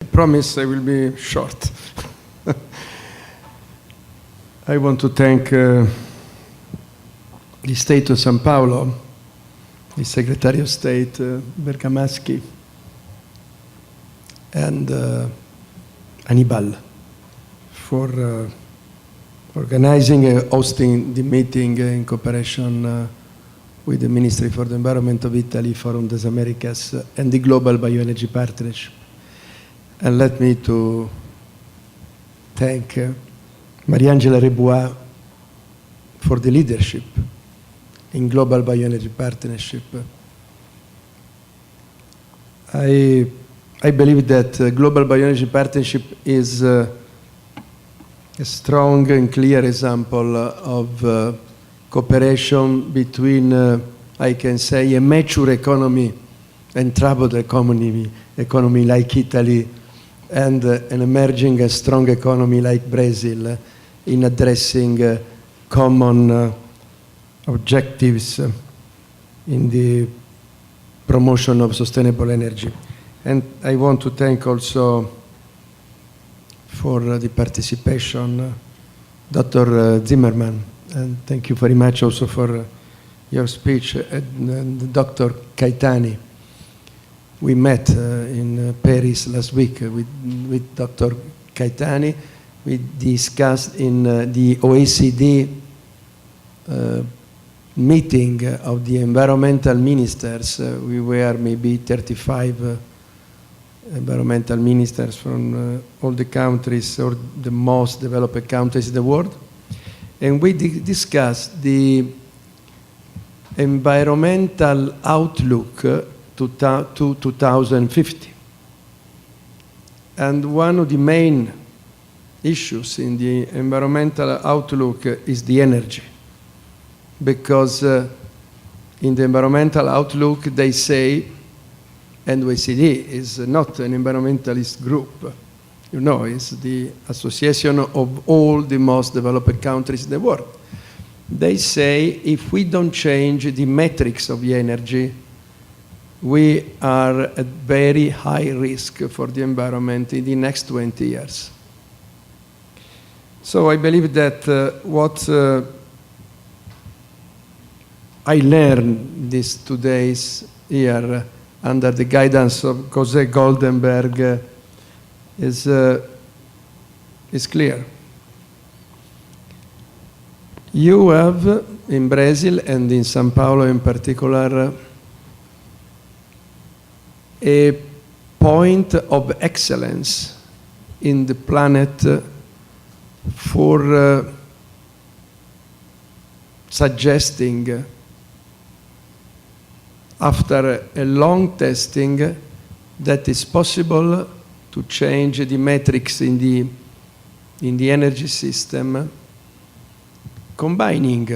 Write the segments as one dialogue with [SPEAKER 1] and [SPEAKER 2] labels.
[SPEAKER 1] promise I will be short. I want to thank the State of São Paulo, the Secretary of State Bergamaschi, and Anibal for organizing and hosting the meeting in cooperation with the Ministry for the Environment of Italy, Forum des Americas, and the Global Bioenergy Partnership. And let me to thank Mariangela Rebois for the leadership in Global Bioenergy Partnership. I believe that Global Bioenergy Partnership is a strong and clear example of cooperation between, I can say, a mature economy and troubled economy like Italy, and an emerging a strong economy like Brazil in addressing common objectives in the promotion of sustainable energy. And I want to thank also for the participation Dr. Zimmerman, and thank you very much also for your speech, and Dr. Caetani. We met in Paris last week with Dr. Caetani. We discussed in the OECD meeting of the environmental ministers. We were maybe 35 environmental ministers from all the countries, or the most developed countries in the world. And we discussed the environmental outlook to 2050. And one of the main issues in the environmental outlook is the energy. Because in the environmental outlook they say, and OECD is not an environmentalist group, you know, it's the association of all the most developed countries in the world. They say if we don't change the metrics of the energy, we are at very high risk for the environment in the next 20 years. So I believe that what I learned these 2 days here under the guidance of José Goldenberg is clear. You have in Brazil and in São Paulo in particular a point of excellence in the planet for suggesting, after a long testing, that it's possible to change the metrics in the energy system, combining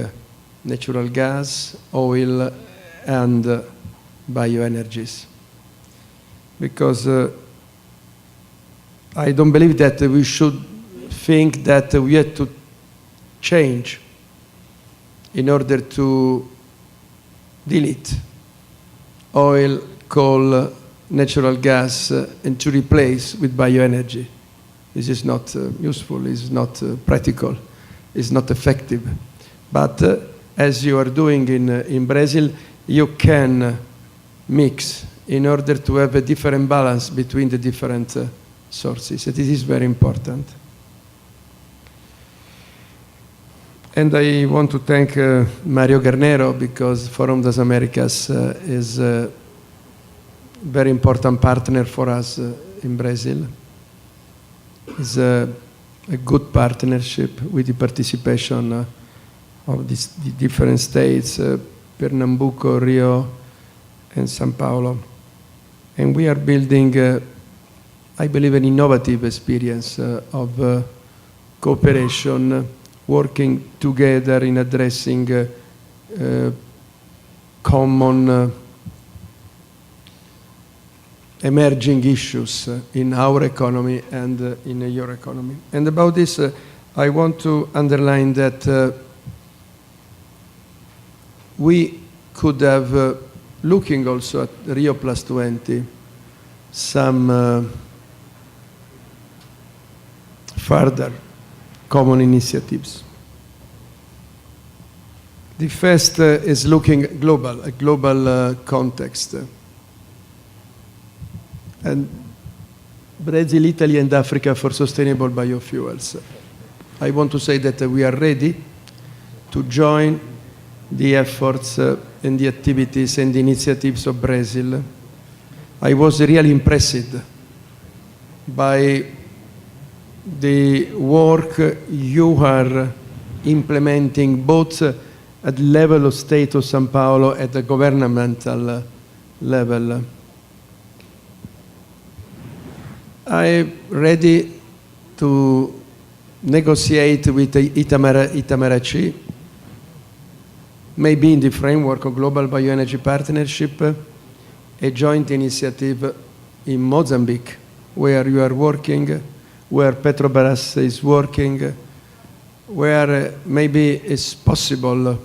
[SPEAKER 1] natural gas, oil, and bioenergies. Because I don't believe that we should think that we have to change in order to delete oil, coal, natural gas, and to replace with bioenergy. This is not useful, it's not practical, it's not effective. But as you are doing in Brazil, you can mix in order to have a different balance between the different sources. This is very important. And I want to thank Mario Garnero, because Forum das Americas is a very important partner for us in Brazil. It's a good partnership with the participation of the different states, Pernambuco, Rio, and São Paulo. And we are building, I believe, an innovative experience of cooperation, working together in addressing common emerging issues in our economy and in your economy. And about this, I want to underline that we could have, looking also at Rio +20, some further common initiatives. The first is looking global, a global context. And Brazil, Italy, and Africa for sustainable biofuels. I want to say that we are ready to join the efforts and the activities and the initiatives of Brazil. I was really impressed by the work you are implementing both at the level of state of São Paulo at the governmental level. I'm ready to negotiate with Itamaraty, maybe in the framework of Global Bioenergy Partnership, a joint initiative in Mozambique, where you are working, where Petrobras is working, where maybe it's possible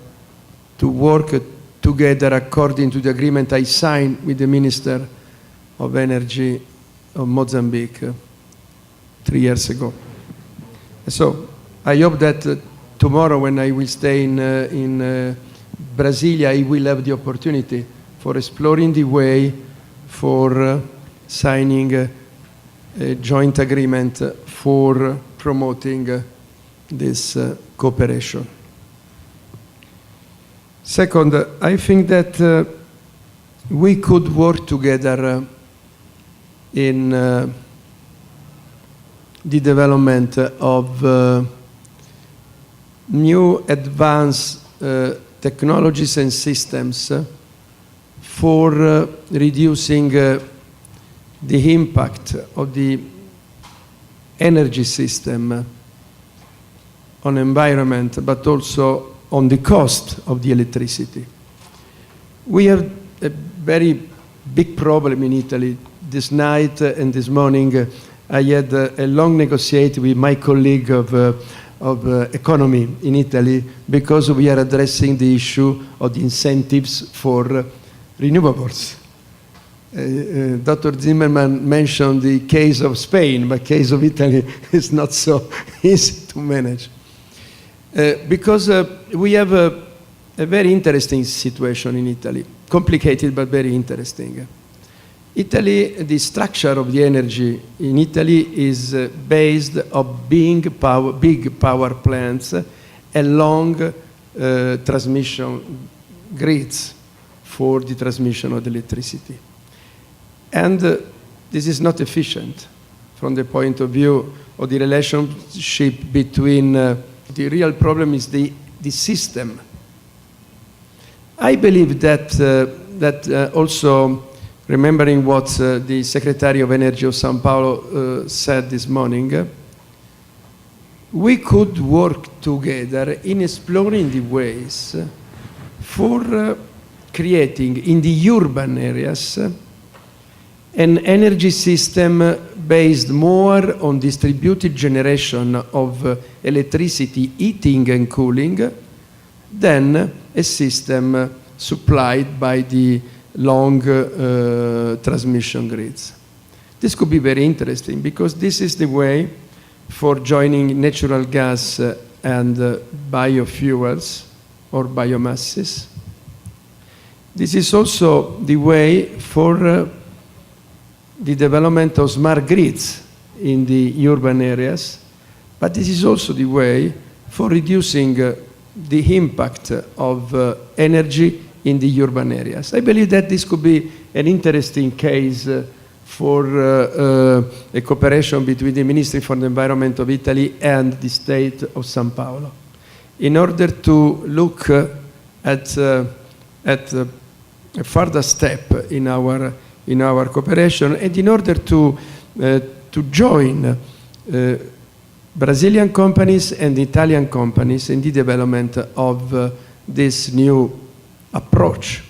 [SPEAKER 1] to work together according to the agreement I signed with the Minister of Energy of Mozambique 3 years ago. So I hope that tomorrow when I will stay in Brasilia, I will have the opportunity for exploring the way for signing a joint agreement for promoting this cooperation. Second, I think that we could work together in the development of new advanced technologies and systems for reducing the impact of the energy system on environment, but also on the cost of the electricity. We have a very big problem in Italy. This night and this morning, I had a long negotiation with my colleague of economy in Italy because we are addressing the issue of the incentives for renewables. Dr. Zimmerman mentioned the case of Spain, but the case of Italy is not so easy to manage. Because we have a very interesting situation in Italy, complicated but very interesting. Italy, the structure of the energy in Italy is based on big power plants and long transmission grids for the transmission of the electricity. And this is not efficient from the point of view of the relationship between the real problem is the system. I believe that also, remembering what the Secretary of Energy of São Paulo said this morning, we could work together in exploring the ways for creating in the urban areas an energy system based more on distributed generation of electricity, heating and cooling, than a system supplied by the long transmission grids. This could be very interesting because this is the way for joining natural gas and biofuels or biomasses. This is also the way for the development of smart grids in the urban areas, but this is also the way for reducing the impact of energy in the urban areas. I believe that this could be an interesting case for a cooperation between the Ministry for the Environment of Italy and the state of São Paulo, in order to look at a further step in our cooperation, and in order to join Brazilian companies and Italian companies in the development of this new approach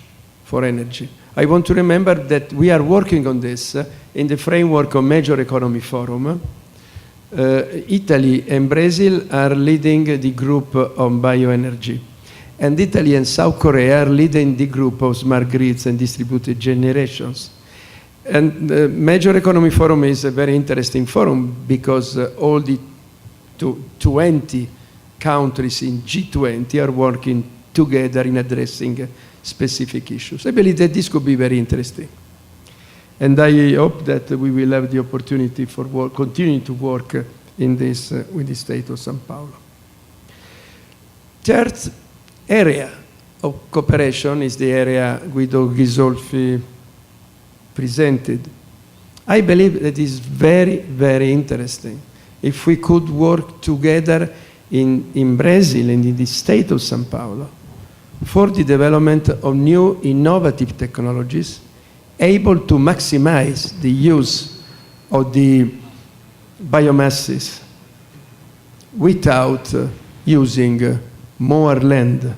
[SPEAKER 1] for energy. I want to remember that we are working on this in the framework of Major Economy Forum. Italy and Brazil are leading the group on bioenergy, and Italy and South Korea are leading the group of smart grids and distributed generations. And the Major Economy Forum is a very interesting forum because all the 20 countries in G20 are working together in addressing specific issues. I believe that this could be very interesting. And I hope that we will have the opportunity for continuing to work in this, with the state of São Paulo. Third area of cooperation is the area Guido Ghisolfi presented. I believe that is very, very interesting. If we could work together in Brazil and in the state of São Paulo for the development of new innovative technologies able to maximize the use of the biomasses without using more land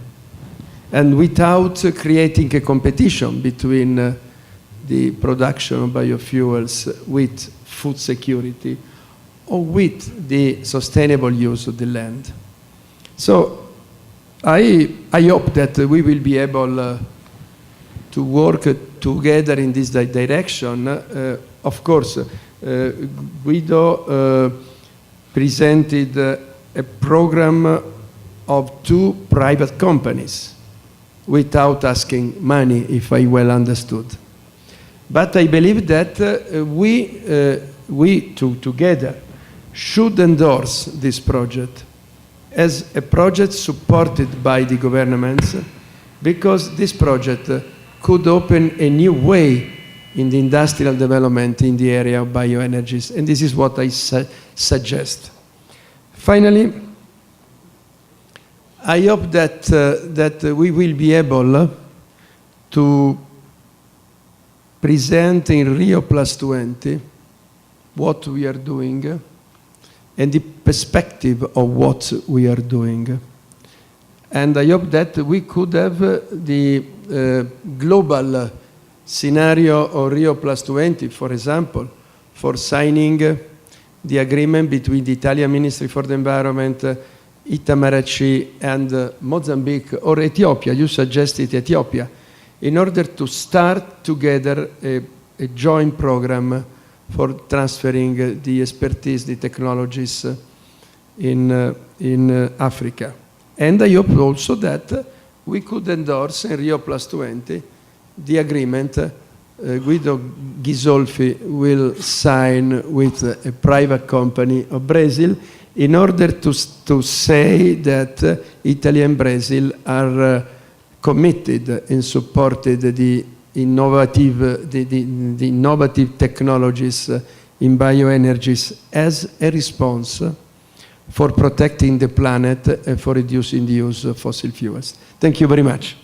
[SPEAKER 1] and without creating a competition between the production of biofuels with food security or with the sustainable use of the land. So I hope that we will be able to work together in this direction. Of course, Guido presented a program of 2 private companies without asking money, if I well understood. But I believe that we together should endorse this project as a project supported by the governments, because this project could open a new way in the industrial development in the area of bioenergies, and this is what I suggest. Finally, I hope that we will be able to present in Rio +20 what we are doing and the perspective of what we are doing. And I hope that we could have the global scenario of Rio +20, for example, for signing the agreement between the Italian Ministry for the Environment, Itamaraty, and Mozambique, or Ethiopia. You suggested Ethiopia, in order to start together a joint program for transferring the expertise, the technologies in Africa. And I hope also that we could endorse in Rio +20 the agreement Guido Ghisolfi will sign with a private company of Brazil in order to say that Italy and Brazil are committed and supported the innovative technologies in bioenergies as a response for protecting the planet and for reducing the use of fossil fuels. Thank you very much.